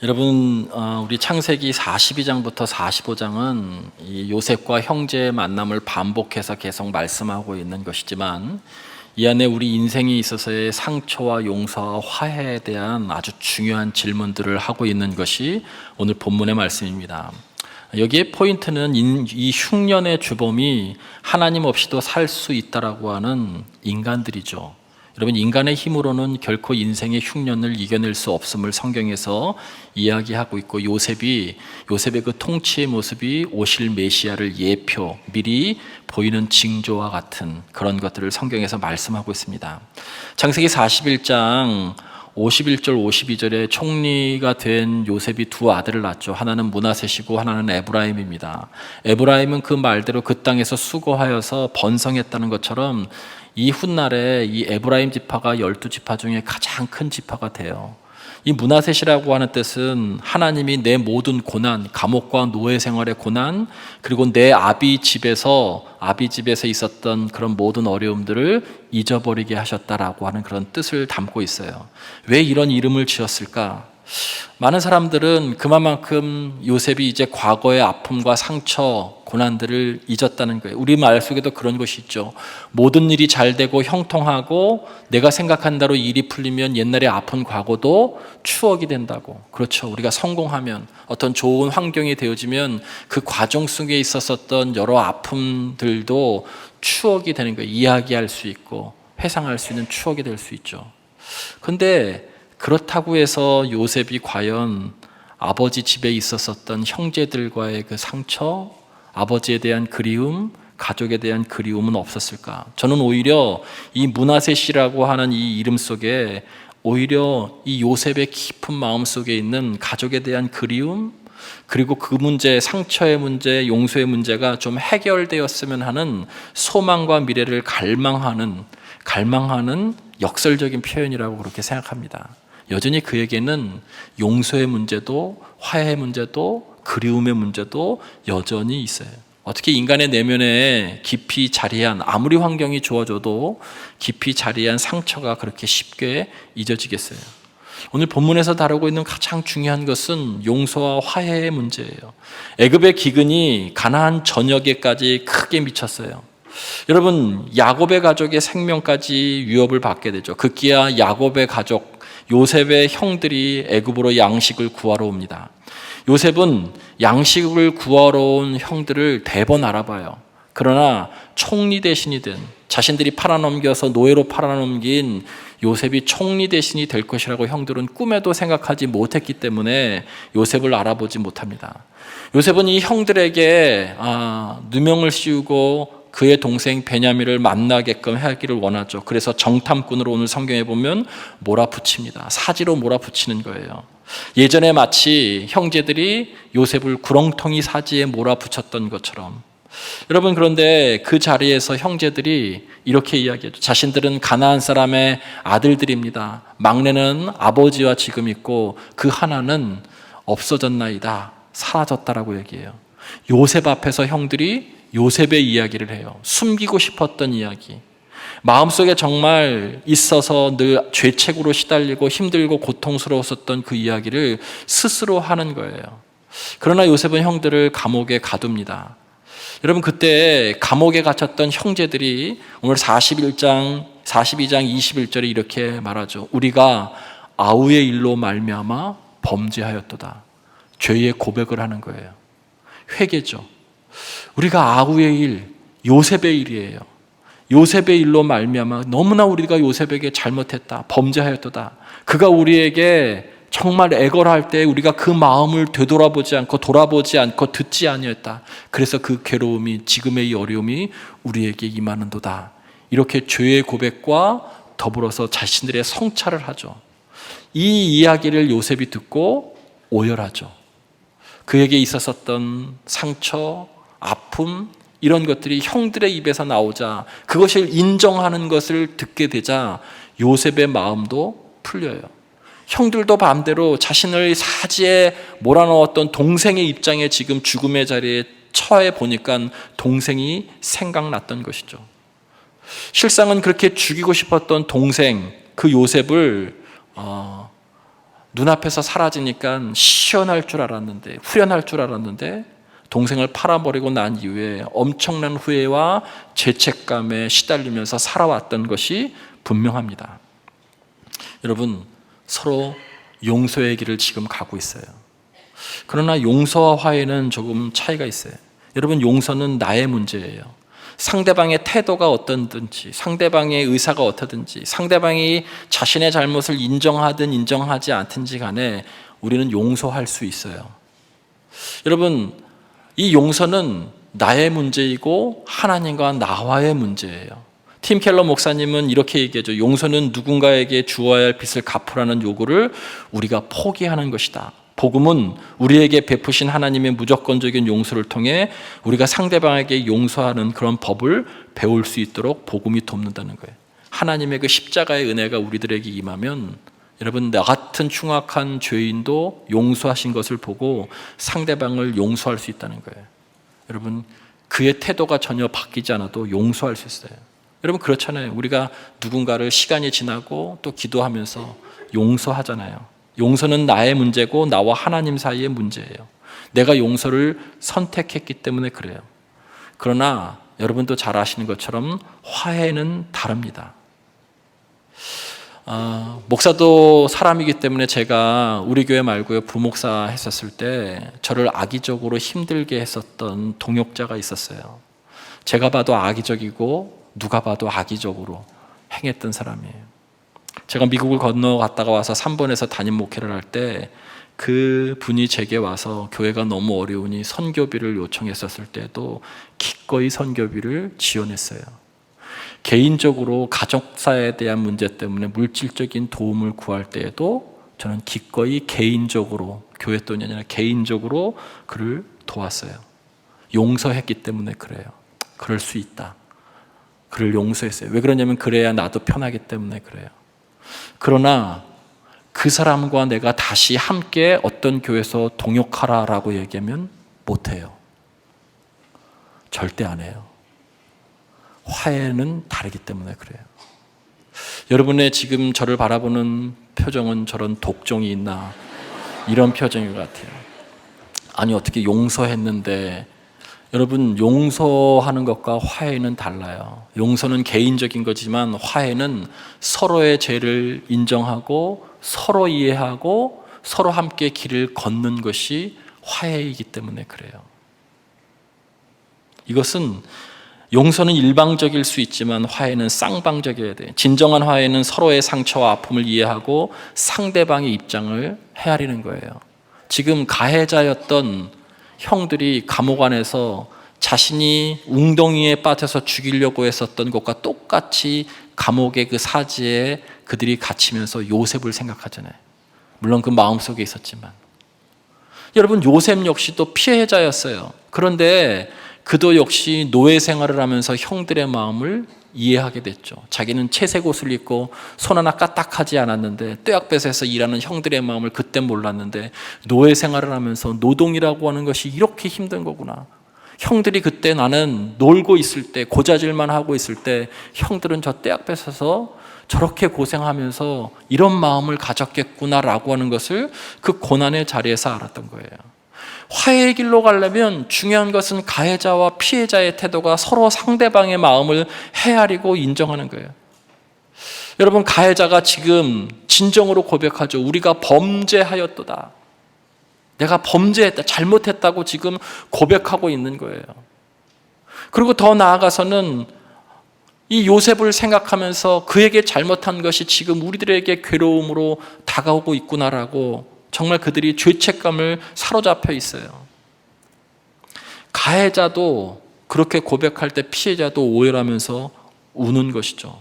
여러분, 우리 창세기 42장부터 45장은 이 요셉과 형제의 만남을 반복해서 계속 말씀하고 있는 것이지만 이 안에 우리 인생에 있어서의 상처와 용서와 화해에 대한 아주 중요한 질문들을 하고 있는 것이 오늘 본문의 말씀입니다. 여기에 포인트는 이 흉년의 주범이 하나님 없이도 살 수 있다라고 하는 인간들이죠. 여러분, 인간의 힘으로는 결코 인생의 흉년을 이겨낼 수 없음을 성경에서 이야기하고 있고, 요셉의 그 통치의 모습이 오실 메시아를 예표, 미리 보이는 징조와 같은 그런 것들을 성경에서 말씀하고 있습니다. 창세기 41장 51절 52절에 총리가 된 요셉이 두 아들을 낳았죠. 하나는 므낫셋이고 하나는 에브라임입니다. 에브라임은 그 말대로 그 땅에서 수고하여서 번성했다는 것처럼 이 훗날에 이 에브라임 지파가 12지파 중에 가장 큰 지파가 돼요. 이 므낫셋이라고 하는 뜻은 하나님이 내 모든 고난, 감옥과 노예 생활의 고난, 그리고 내 아비 집에서 있었던 그런 모든 어려움들을 잊어버리게 하셨다라고 하는 그런 뜻을 담고 있어요. 왜 이런 이름을 지었을까? 많은 사람들은 그만큼 요셉이 이제 과거의 아픔과 상처, 고난들을 잊었다는 거예요. 우리 말 속에도 그런 것이 있죠. 모든 일이 잘 되고 형통하고 내가 생각한 대로 일이 풀리면 옛날에 아픈 과거도 추억이 된다고. 그렇죠. 우리가 성공하면, 어떤 좋은 환경이 되어지면 그 과정 속에 있었던 여러 아픔들도 추억이 되는 거예요. 이야기할 수 있고 회상할 수 있는 추억이 될 수 있죠. 그런데 그렇다고 해서 요셉이 과연 아버지 집에 있었던 형제들과의 그 상처, 아버지에 대한 그리움, 가족에 대한 그리움은 없었을까? 저는 오히려 이 므낫셋이라고 하는 이 이름 속에 오히려 이 요셉의 깊은 마음 속에 있는 가족에 대한 그리움, 그리고 그 문제, 상처의 문제, 용서의 문제가 좀 해결되었으면 하는 소망과 미래를 갈망하는 역설적인 표현이라고 그렇게 생각합니다. 여전히 그에게는 용서의 문제도 화해의 문제도 그리움의 문제도 여전히 있어요. 어떻게 인간의 내면에 깊이 자리한, 아무리 환경이 좋아져도 깊이 자리한 상처가 그렇게 쉽게 잊어지겠어요? 오늘 본문에서 다루고 있는 가장 중요한 것은 용서와 화해의 문제예요. 애굽의 기근이 가나안 전역에까지 크게 미쳤어요. 여러분, 야곱의 가족의 생명까지 위협을 받게 되죠. 급기야 야곱의 가족, 요셉의 형들이 애굽으로 양식을 구하러 옵니다. 요셉은 양식을 구하러 온 형들을 대번 알아봐요. 그러나 총리 대신이 된, 자신들이 팔아넘겨서 노예로 팔아넘긴 요셉이 총리 대신이 될 것이라고 형들은 꿈에도 생각하지 못했기 때문에 요셉을 알아보지 못합니다. 요셉은 이 형들에게 누명을 씌우고 그의 동생 베냐민을 만나게끔 하기를 원하죠. 그래서 정탐꾼으로 오늘 성경에 보면 몰아붙입니다. 사지로 몰아붙이는 거예요. 예전에 마치 형제들이 요셉을 구렁텅이 사지에 몰아붙였던 것처럼. 여러분, 그런데 그 자리에서 형제들이 이렇게 이야기하죠. 자신들은 가나안 사람의 아들들입니다. 막내는 아버지와 지금 있고 그 하나는 없어졌나이다, 사라졌다라고 얘기해요. 요셉 앞에서 형들이 요셉의 이야기를 해요. 숨기고 싶었던 이야기, 마음속에 정말 있어서 늘 죄책으로 시달리고 힘들고 고통스러웠었던 그 이야기를 스스로 하는 거예요. 그러나 요셉은 형들을 감옥에 가둡니다. 여러분, 그때 감옥에 갇혔던 형제들이 오늘 42장 21절에 이렇게 말하죠. 우리가 아우의 일로 말미암아 범죄하였도다. 죄의 고백을 하는 거예요. 회개죠. 우리가 아우의 일, 요셉의 일이에요. 요셉의 일로 말미암아 너무나 우리가 요셉에게 잘못했다, 범죄하였도다. 그가 우리에게 정말 애걸할 때 우리가 그 마음을 되돌아보지 않고 돌아보지 않고 듣지 아니했다. 그래서 그 괴로움이, 지금의 이 어려움이 우리에게 임하는도다. 이렇게 죄의 고백과 더불어서 자신들의 성찰을 하죠. 이 이야기를 요셉이 듣고 오열하죠. 그에게 있었던 상처, 아픔, 이런 것들이 형들의 입에서 나오자, 그것을 인정하는 것을 듣게 되자 요셉의 마음도 풀려요. 형들도 반대로 자신을 사지에 몰아넣었던 동생의 입장에 지금 죽음의 자리에 처해 보니까 동생이 생각났던 것이죠. 실상은 그렇게 죽이고 싶었던 동생, 그 요셉을 눈앞에서 사라지니까 시원할 줄 알았는데, 후련할 줄 알았는데 동생을 팔아버리고 난 이후에 엄청난 후회와 죄책감에 시달리면서 살아왔던 것이 분명합니다. 여러분, 서로 용서의 길을 지금 가고 있어요. 그러나 용서와 화해는 조금 차이가 있어요. 여러분, 용서는 나의 문제예요. 상대방의 태도가 어떻든지, 상대방의 의사가 어떻든지, 상대방이 자신의 잘못을 인정하든 인정하지 않든지 간에 우리는 용서할 수 있어요. 여러분, 이 용서는 나의 문제이고 하나님과 나와의 문제예요. 팀 켈러 목사님은 이렇게 얘기하죠. 용서는 누군가에게 주어야 할 빚을 갚으라는 요구를 우리가 포기하는 것이다. 복음은 우리에게 베푸신 하나님의 무조건적인 용서를 통해 우리가 상대방에게 용서하는 그런 법을 배울 수 있도록 복음이 돕는다는 거예요. 하나님의 그 십자가의 은혜가 우리들에게 임하면 여러분, 나 같은 흉악한 죄인도 용서하신 것을 보고 상대방을 용서할 수 있다는 거예요. 여러분, 그의 태도가 전혀 바뀌지 않아도 용서할 수 있어요. 여러분, 그렇잖아요. 우리가 누군가를 시간이 지나고 또 기도하면서 용서하잖아요. 용서는 나의 문제고 나와 하나님 사이의 문제예요. 내가 용서를 선택했기 때문에 그래요. 그러나 여러분도 잘 아시는 것처럼 화해는 다릅니다. 목사도 사람이기 때문에 제가 우리 교회 말고요, 부목사 했었을 때 저를 악의적으로 힘들게 했었던 동역자가 있었어요. 제가 봐도 악의적이고 누가 봐도 악의적으로 행했던 사람이에요. 제가 미국을 건너갔다가 와서 3번에서 담임 목회를 할 때 그 분이 제게 와서 교회가 너무 어려우니 선교비를 요청했었을 때도 기꺼이 선교비를 지원했어요. 개인적으로 가족사에 대한 문제 때문에 물질적인 도움을 구할 때에도 저는 기꺼이 개인적으로, 교회 돈이 아니라 개인적으로 그를 도왔어요. 용서했기 때문에 그래요. 그럴 수 있다. 그를 용서했어요. 왜 그러냐면 그래야 나도 편하기 때문에 그래요. 그러나 그 사람과 내가 다시 함께 어떤 교회에서 동역하라라고 얘기하면 못해요. 절대 안 해요. 화해는 다르기 때문에 그래요. 여러분의 지금 저를 바라보는 표정은 저런 독종이 있나 이런 표정인 것 같아요. 아니, 어떻게 용서했는데. 여러분, 용서하는 것과 화해는 달라요. 용서는 개인적인 거지만 화해는 서로의 죄를 인정하고 서로 이해하고 서로 함께 길을 걷는 것이 화해이기 때문에 그래요. 이것은 용서는 일방적일 수 있지만 화해는 쌍방적이어야 돼요. 진정한 화해는 서로의 상처와 아픔을 이해하고 상대방의 입장을 헤아리는 거예요. 지금 가해자였던 형들이 감옥 안에서 자신이 웅덩이에 빠져서 죽이려고 했었던 것과 똑같이 감옥의 그 사지에 그들이 갇히면서 요셉을 생각하잖아요. 물론 그 마음속에 있었지만. 여러분, 요셉 역시 또 피해자였어요. 그런데 그도 역시 노예 생활을 하면서 형들의 마음을 이해하게 됐죠. 자기는 채색 옷을 입고 손 하나 까딱하지 않았는데 떼약볕에서 일하는 형들의 마음을 그때 몰랐는데 노예 생활을 하면서 노동이라고 하는 것이 이렇게 힘든 거구나. 형들이 그때 나는 놀고 있을 때, 고자질만 하고 있을 때 형들은 저 떼약볕에서 저렇게 고생하면서 이런 마음을 가졌겠구나라고 하는 것을 그 고난의 자리에서 알았던 거예요. 화해의 길로 가려면 중요한 것은 가해자와 피해자의 태도가 서로 상대방의 마음을 헤아리고 인정하는 거예요. 여러분, 가해자가 지금 진정으로 고백하죠. 우리가 범죄하였도다. 내가 범죄했다, 잘못했다고 지금 고백하고 있는 거예요. 그리고 더 나아가서는 이 요셉을 생각하면서 그에게 잘못한 것이 지금 우리들에게 괴로움으로 다가오고 있구나라고 정말 그들이 죄책감을 사로잡혀 있어요. 가해자도 그렇게 고백할 때 피해자도 오열하면서 우는 것이죠.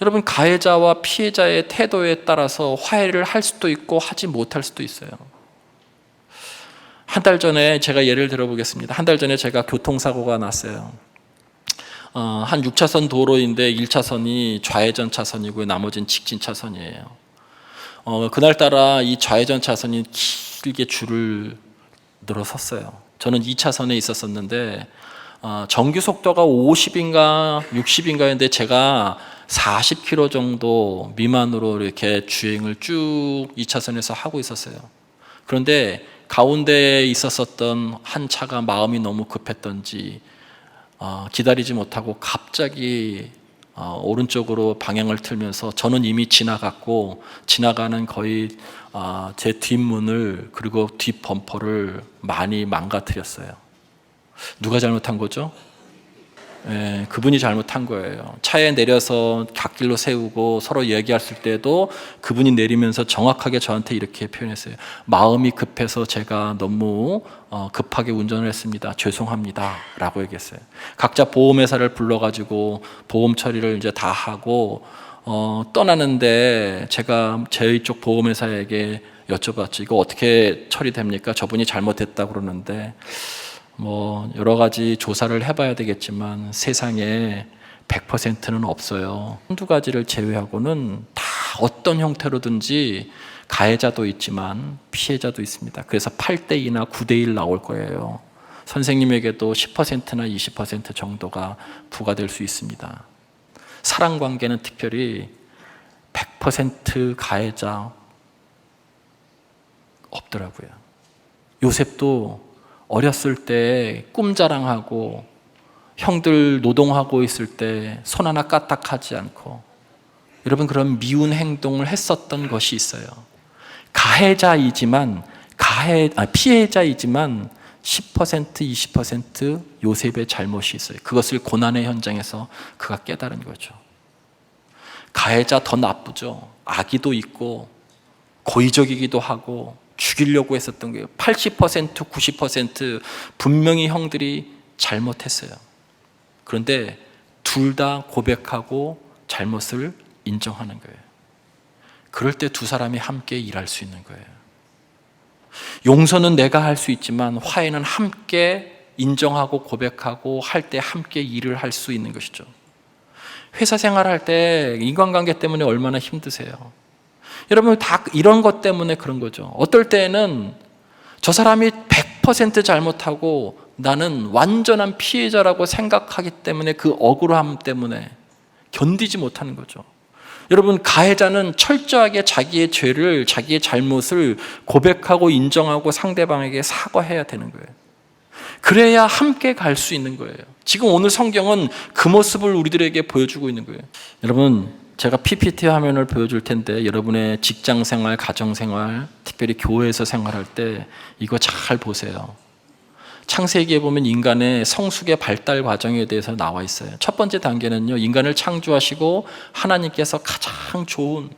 여러분, 가해자와 피해자의 태도에 따라서 화해를 할 수도 있고 하지 못할 수도 있어요. 한 달 전에 제가 예를 들어보겠습니다. 한 달 전에 제가 교통사고가 났어요. 한 6차선 도로인데 1차선이 좌회전 차선이고 나머지는 직진 차선이에요. 그날따라 이 좌회전 차선이 길게 줄을 늘어섰어요. 저는 2차선에 있었었는데 정규 속도가 50인가 60인가였는데 제가 40km 정도 미만으로 이렇게 주행을 쭉 2차선에서 하고 있었어요. 그런데 가운데에 있었던 한 차가 마음이 너무 급했던지 기다리지 못하고 갑자기 오른쪽으로 방향을 틀면서 저는 이미 지나갔고 지나가는 거의 제 뒷문을 그리고 뒷 범퍼를 많이 망가뜨렸어요. 누가 잘못한 거죠? 예, 그분이 잘못한 거예요. 차에 내려서 갓길로 세우고 서로 얘기했을 때도 그분이 내리면서 정확하게 저한테 이렇게 표현했어요. 마음이 급해서 제가 너무 급하게 운전을 했습니다. 죄송합니다. 라고 얘기했어요. 각자 보험회사를 불러가지고 보험 처리를 이제 다 하고 떠나는데 제가 저희 쪽 보험회사에게 여쭤봤죠. 이거 어떻게 처리됩니까? 저분이 잘못했다고 그러는데 여러 가지 조사를 해봐야 되겠지만 세상에 100%는 없어요. 한두 가지를 제외하고는 다 어떤 형태로든지 가해자도 있지만 피해자도 있습니다. 그래서 8대2나 9대1 나올 거예요. 선생님에게도 10%나 20% 정도가 부과될 수 있습니다. 사랑관계는 특별히 100% 가해자 없더라고요. 요셉도 어렸을 때 꿈자랑하고 형들 노동하고 있을 때 손 하나 까딱하지 않고 여러분 그런 미운 행동을 했었던 것이 있어요. 피해자이지만 10% 20% 요셉의 잘못이 있어요. 그것을 고난의 현장에서 그가 깨달은 거죠. 가해자 더 나쁘죠. 악의도 있고 고의적이기도 하고 죽이려고 했었던 거예요. 80% 90% 분명히 형들이 잘못했어요. 그런데 둘 다 고백하고 잘못을 인정하는 거예요. 그럴 때 두 사람이 함께 일할 수 있는 거예요. 용서는 내가 할 수 있지만 화해는 함께 인정하고 고백하고 할 때 함께 일을 할 수 있는 것이죠. 회사 생활할 때 인간관계 때문에 얼마나 힘드세요. 여러분 다 이런 것 때문에 그런 거죠. 어떨 때는 저 사람이 100% 잘못하고 나는 완전한 피해자라고 생각하기 때문에 그 억울함 때문에 견디지 못하는 거죠. 여러분 가해자는 철저하게 자기의 죄를 자기의 잘못을 고백하고 인정하고 상대방에게 사과해야 되는 거예요. 그래야 함께 갈 수 있는 거예요. 지금 오늘 성경은 그 모습을 우리들에게 보여주고 있는 거예요. 여러분 제가 PPT 화면을 보여줄 텐데 여러분의 직장생활, 가정생활, 특별히 교회에서 생활할 때 이거 잘 보세요. 창세기에 보면 인간의 성숙의 발달 과정에 대해서 나와 있어요. 첫 번째 단계는요, 인간을 창조하시고 하나님께서 가장 좋은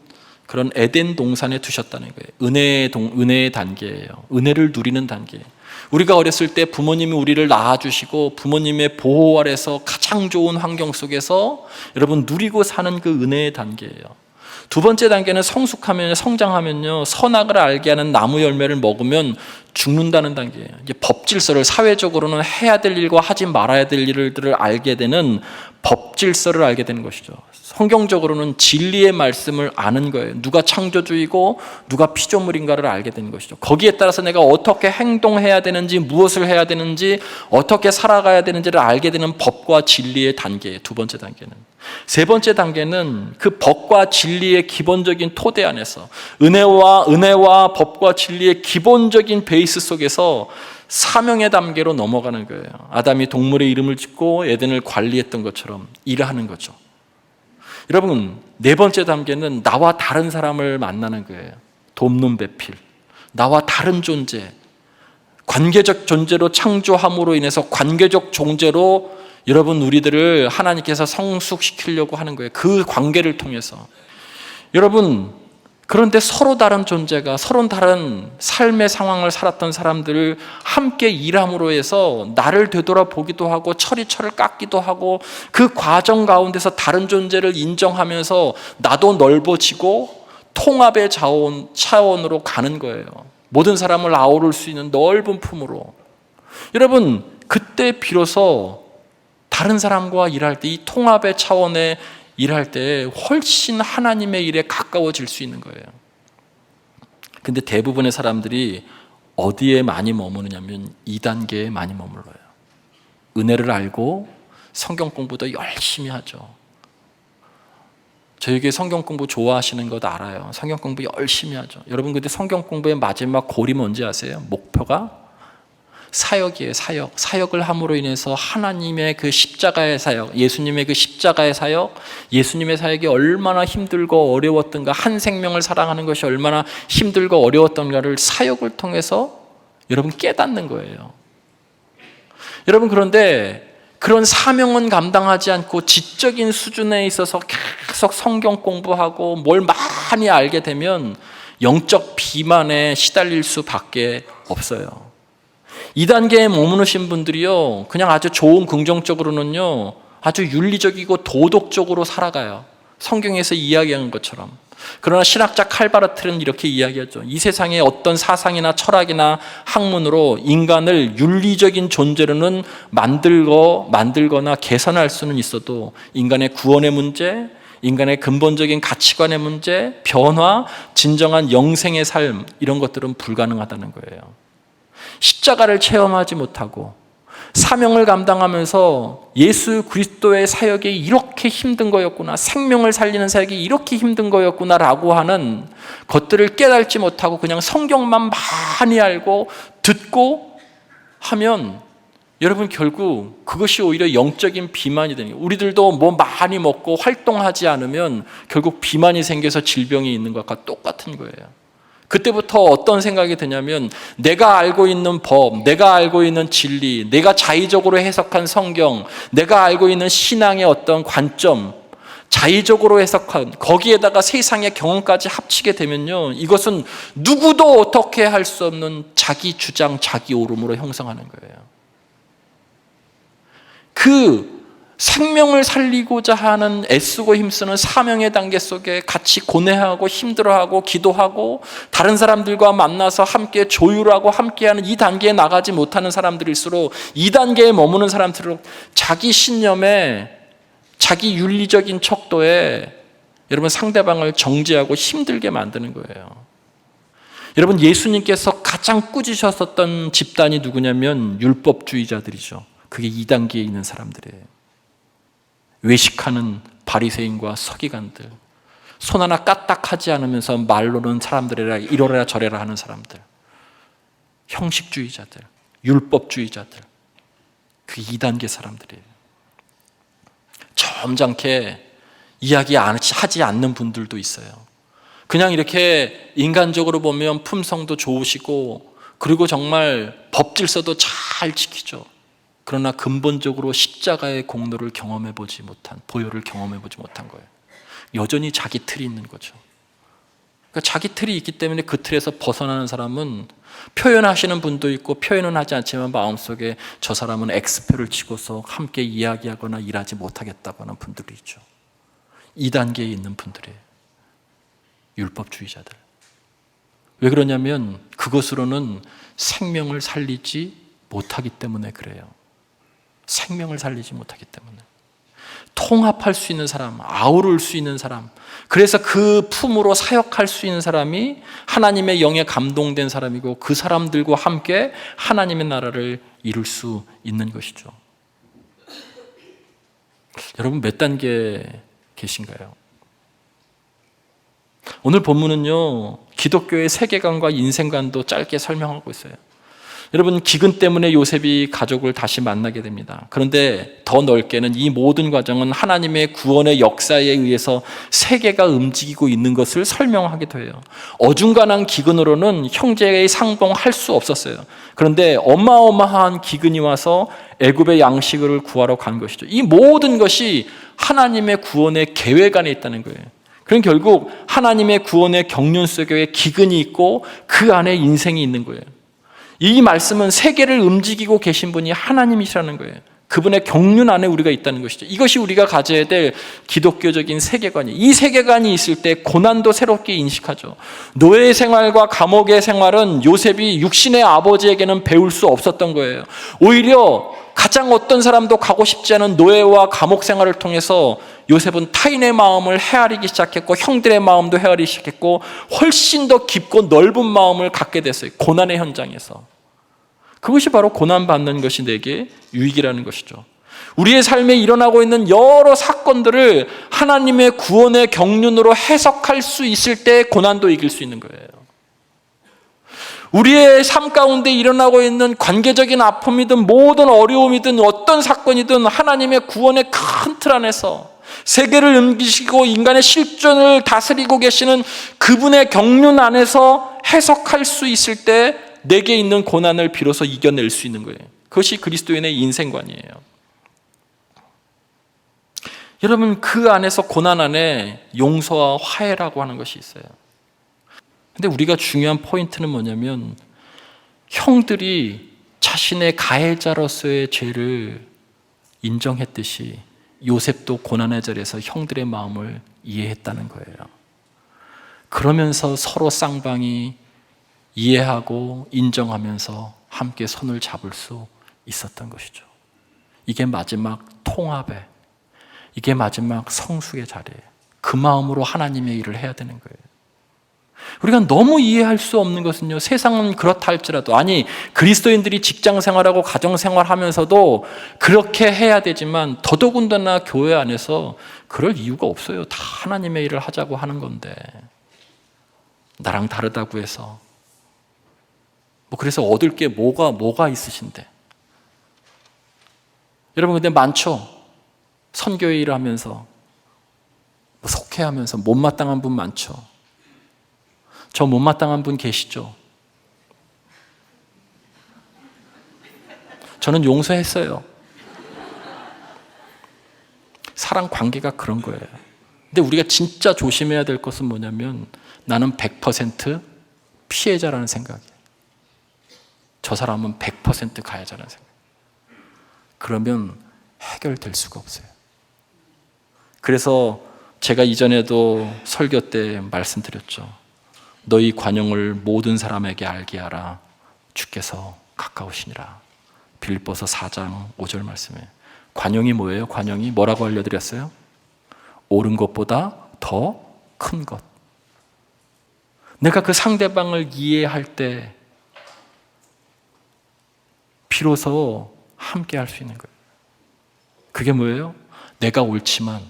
그런 에덴 동산에 두셨다는 거예요. 은혜의 단계예요. 은혜를 누리는 단계예요. 우리가 어렸을 때 부모님이 우리를 낳아주시고 부모님의 보호 아래서 가장 좋은 환경 속에서 여러분 누리고 사는 그 은혜의 단계예요. 두 번째 단계는 성숙하면 성장하면요 선악을 알게 하는 나무 열매를 먹으면 죽는다는 단계예요. 이제 법질서를 사회적으로는 해야 될 일과 하지 말아야 될 일들을 알게 되는 법질서를 알게 되는 것이죠. 성경적으로는 진리의 말씀을 아는 거예요. 누가 창조주이고 누가 피조물인가를 알게 되는 것이죠. 거기에 따라서 내가 어떻게 행동해야 되는지, 무엇을 해야 되는지, 어떻게 살아가야 되는지를 알게 되는 법과 진리의 단계예요. 두 번째 단계는. 세 번째 단계는 그 법과 진리의 기본적인 토대 안에서 은혜와 법과 진리의 기본적인 베이스 속에서 사명의 단계로 넘어가는 거예요. 아담이 동물의 이름을 짓고 에덴을 관리했던 것처럼 일하는 거죠. 여러분, 네 번째 단계는 나와 다른 사람을 만나는 거예요. 돕는 배필, 나와 다른 존재, 관계적 존재로 창조함으로 인해서 관계적 존재로 여러분 우리들을 하나님께서 성숙시키려고 하는 거예요. 그 관계를 통해서. 여러분, 그런데 서로 다른 존재가 서로 다른 삶의 상황을 살았던 사람들을 함께 일함으로 해서 나를 되돌아보기도 하고 철이 철을 깎기도 하고 그 과정 가운데서 다른 존재를 인정하면서 나도 넓어지고 통합의 차원으로 가는 거예요. 모든 사람을 아우를 수 있는 넓은 품으로. 여러분, 그때 비로소 다른 사람과 일할 때 이 통합의 차원에 일할 때 훨씬 하나님의 일에 가까워질 수 있는 거예요. 근데 대부분의 사람들이 어디에 많이 머무느냐면 2단계에 많이 머물러요. 은혜를 알고 성경 공부도 열심히 하죠. 저에게 성경 공부 좋아하시는 것도 알아요. 성경 공부 열심히 하죠. 여러분, 근데 성경 공부의 마지막 골이 뭔지 아세요? 목표가 사역이에요. 사역. 사역을 함으로 인해서 하나님의 그 십자가의 사역, 예수님의 그 십자가의 사역, 예수님의 사역이 얼마나 힘들고 어려웠던가, 한 생명을 사랑하는 것이 얼마나 힘들고 어려웠던가를 사역을 통해서 여러분 깨닫는 거예요. 여러분, 그런데 그런 사명은 감당하지 않고 지적인 수준에 있어서 계속 성경 공부하고 뭘 많이 알게 되면 영적 비만에 시달릴 수밖에 없어요. 2단계에 머무르신 분들이요, 그냥 아주 좋은 긍정적으로는요, 아주 윤리적이고 도덕적으로 살아가요. 성경에서 이야기하는 것처럼. 그러나 신학자 칼바르트는 이렇게 이야기하죠. 이 세상의 어떤 사상이나 철학이나 학문으로 인간을 윤리적인 존재로는 만들거나 개선할 수는 있어도 인간의 구원의 문제, 인간의 근본적인 가치관의 문제, 변화, 진정한 영생의 삶, 이런 것들은 불가능하다는 거예요. 십자가를 체험하지 못하고 사명을 감당하면서 예수 그리스도의 사역이 이렇게 힘든 거였구나, 생명을 살리는 사역이 이렇게 힘든 거였구나라고 하는 것들을 깨닫지 못하고 그냥 성경만 많이 알고 듣고 하면 여러분, 결국 그것이 오히려 영적인 비만이 되는 거예요. 우리들도 뭐 많이 먹고 활동하지 않으면 결국 비만이 생겨서 질병이 있는 것과 똑같은 거예요. 그때부터 어떤 생각이 드냐면, 내가 알고 있는 법, 내가 알고 있는 진리, 내가 자의적으로 해석한 성경, 내가 알고 있는 신앙의 어떤 관점, 자의적으로 해석한 거기에다가 세상의 경험까지 합치게 되면요, 이것은 누구도 어떻게 할 수 없는 자기 주장, 자기 오름으로 형성하는 거예요. 그 생명을 살리고자 하는 애쓰고 힘쓰는 사명의 단계 속에 같이 고뇌하고 힘들어하고 기도하고 다른 사람들과 만나서 함께 조율하고 함께하는 이 단계에 나가지 못하는 사람들일수록, 이 단계에 머무는 사람들일수록 자기 신념에, 자기 윤리적인 척도에 여러분 상대방을 정죄하고 힘들게 만드는 거예요. 여러분, 예수님께서 가장 꾸짖으셨던 집단이 누구냐면 율법주의자들이죠. 그게 2단계에 있는 사람들이에요. 외식하는 바리새인과 서기관들, 손 하나 까딱하지 않으면서 말로는 사람들이라 이러라 저래라 하는 사람들, 형식주의자들, 율법주의자들, 그 2단계 사람들이에요. 점잖게 이야기하지 않는 분들도 있어요. 그냥 이렇게 인간적으로 보면 품성도 좋으시고 그리고 정말 법질서도 잘 지키죠. 그러나 근본적으로 십자가의 공로를 경험해보지 못한, 보혈을 경험해보지 못한 거예요. 여전히 자기 틀이 있는 거죠. 그러니까 자기 틀이 있기 때문에 그 틀에서 벗어나는 사람은 표현하시는 분도 있고 표현은 하지 않지만 마음속에 저 사람은 X표를 치고서 함께 이야기하거나 일하지 못하겠다고 하는 분들이 있죠. 2단계에 있는 분들이에요. 율법주의자들. 왜 그러냐면 그것으로는 생명을 살리지 못하기 때문에 그래요. 생명을 살리지 못하기 때문에. 통합할 수 있는 사람, 아우를 수 있는 사람, 그래서 그 품으로 사역할 수 있는 사람이 하나님의 영에 감동된 사람이고 그 사람들과 함께 하나님의 나라를 이룰 수 있는 것이죠. 여러분, 몇 단계에 계신가요? 오늘 본문은요, 기독교의 세계관과 인생관도 짧게 설명하고 있어요. 여러분, 기근 때문에 요셉이 가족을 다시 만나게 됩니다. 그런데 더 넓게는 이 모든 과정은 하나님의 구원의 역사에 의해서 세계가 움직이고 있는 것을 설명하기도 해요. 어중간한 기근으로는 형제의 상봉할 수 없었어요. 그런데 어마어마한 기근이 와서 애굽의 양식을 구하러 간 것이죠. 이 모든 것이 하나님의 구원의 계획 안에 있다는 거예요. 그럼 결국 하나님의 구원의 경륜 속에 기근이 있고 그 안에 인생이 있는 거예요. 이 말씀은 세계를 움직이고 계신 분이 하나님이시라는 거예요. 그분의 경륜 안에 우리가 있다는 것이죠. 이것이 우리가 가져야 될 기독교적인 세계관이에요. 이 세계관이 있을 때 고난도 새롭게 인식하죠. 노예 생활과 감옥의 생활은 요셉이 육신의 아버지에게는 배울 수 없었던 거예요. 오히려 가장 어떤 사람도 가고 싶지 않은 노예와 감옥 생활을 통해서 요셉은 타인의 마음을 헤아리기 시작했고 형들의 마음도 헤아리기 시작했고 훨씬 더 깊고 넓은 마음을 갖게 됐어요. 고난의 현장에서. 그것이 바로 고난받는 것이 내게 유익이라는 것이죠. 우리의 삶에 일어나고 있는 여러 사건들을 하나님의 구원의 경륜으로 해석할 수 있을 때 고난도 이길 수 있는 거예요. 우리의 삶 가운데 일어나고 있는 관계적인 아픔이든 모든 어려움이든 어떤 사건이든 하나님의 구원의 큰 틀 안에서 세계를 옮기시고 인간의 실존을 다스리고 계시는 그분의 경륜 안에서 해석할 수 있을 때 내게 있는 고난을 비로소 이겨낼 수 있는 거예요. 그것이 그리스도인의 인생관이에요. 여러분, 그 안에서 고난 안에 용서와 화해라고 하는 것이 있어요. 근데 우리가 중요한 포인트는 뭐냐면 형들이 자신의 가해자로서의 죄를 인정했듯이 요셉도 고난의 자리에서 형들의 마음을 이해했다는 거예요. 그러면서 서로 쌍방이 이해하고 인정하면서 함께 손을 잡을 수 있었던 것이죠. 이게 마지막 통합의, 이게 마지막 성숙의 자리예요. 그 마음으로 하나님의 일을 해야 되는 거예요. 우리가 너무 이해할 수 없는 것은요, 세상은 그렇다 할지라도, 아니 그리스도인들이 직장 생활하고 가정 생활하면서도 그렇게 해야 되지만 더더군다나 교회 안에서 그럴 이유가 없어요. 다 하나님의 일을 하자고 하는 건데 나랑 다르다고 해서 그래서 얻을 게 뭐가 있으신데. 여러분, 근데 많죠. 선교회 일을 하면서 속회하면서 못마땅한 분 많죠. 저 못마땅한 분 계시죠? 저는 용서했어요. 사랑 관계가 그런 거예요. 근데 우리가 진짜 조심해야 될 것은 뭐냐면 나는 100% 피해자라는 생각이에요. 저 사람은 100% 가해자라는 생각. 그러면 해결될 수가 없어요. 그래서 제가 이전에도 설교 때 말씀드렸죠. 너희 관용을 모든 사람에게 알게 하라. 주께서 가까우시니라. 빌립보서 4장 5절 말씀에 관용이 뭐예요? 관용이 뭐라고 알려드렸어요? 옳은 것보다 더 큰 것. 내가 그 상대방을 이해할 때 비로소 함께 할 수 있는 거예요. 그게 뭐예요? 내가 옳지만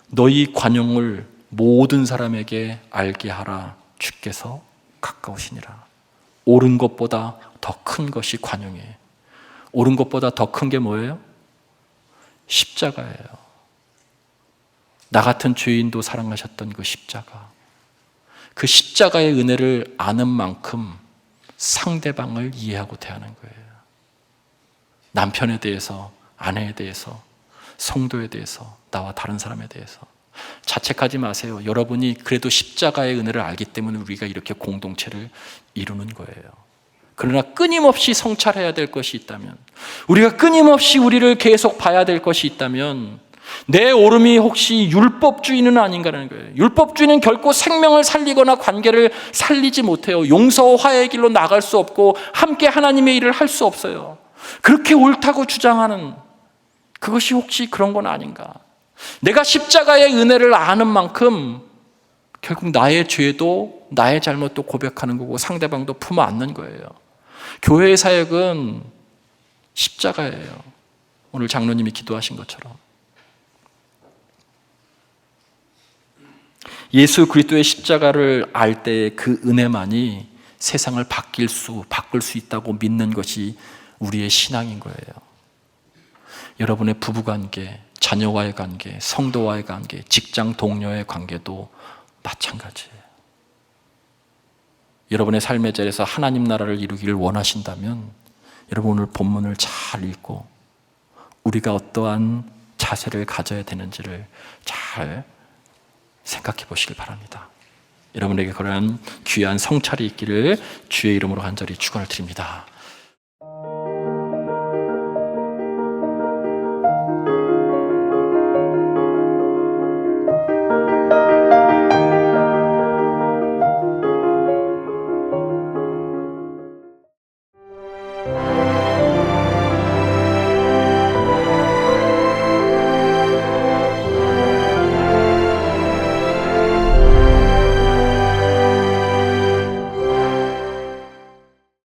너희 관용을 모든 사람에게 알게 하라. 주께서 가까우시니라. 옳은 것보다 더 큰 것이 관용이에요. 옳은 것보다 더 큰 게 뭐예요? 십자가예요. 나 같은 죄인도 사랑하셨던 그 십자가. 그 십자가의 은혜를 아는 만큼 상대방을 이해하고 대하는 거예요. 남편에 대해서, 아내에 대해서, 성도에 대해서, 나와 다른 사람에 대해서. 자책하지 마세요. 여러분이 그래도 십자가의 은혜를 알기 때문에 우리가 이렇게 공동체를 이루는 거예요. 그러나 끊임없이 성찰해야 될 것이 있다면, 우리가 끊임없이 우리를 계속 봐야 될 것이 있다면 내 오름이 혹시 율법주의는 아닌가라는 거예요. 율법주의는 결코 생명을 살리거나 관계를 살리지 못해요. 용서와 화해의 길로 나갈 수 없고 함께 하나님의 일을 할 수 없어요. 그렇게 옳다고 주장하는 그것이 혹시 그런 건 아닌가? 내가 십자가의 은혜를 아는 만큼 결국 나의 죄도 나의 잘못도 고백하는 거고 상대방도 품어 안는 거예요. 교회의 사역은 십자가예요. 오늘 장로님이 기도하신 것처럼. 예수 그리스도의 십자가를 알 때의 그 은혜만이 세상을 바꿀 수 있다고 믿는 것이 우리의 신앙인 거예요. 여러분의 부부관계, 자녀와의 관계, 성도와의 관계, 직장 동료의 관계도 마찬가지예요. 여러분의 삶의 자리에서 하나님 나라를 이루기를 원하신다면 여러분 오늘 본문을 잘 읽고 우리가 어떠한 자세를 가져야 되는지를 잘 생각해 보시길 바랍니다. 여러분에게 그러한 귀한 성찰이 있기를 주의 이름으로 간절히 축원을 드립니다.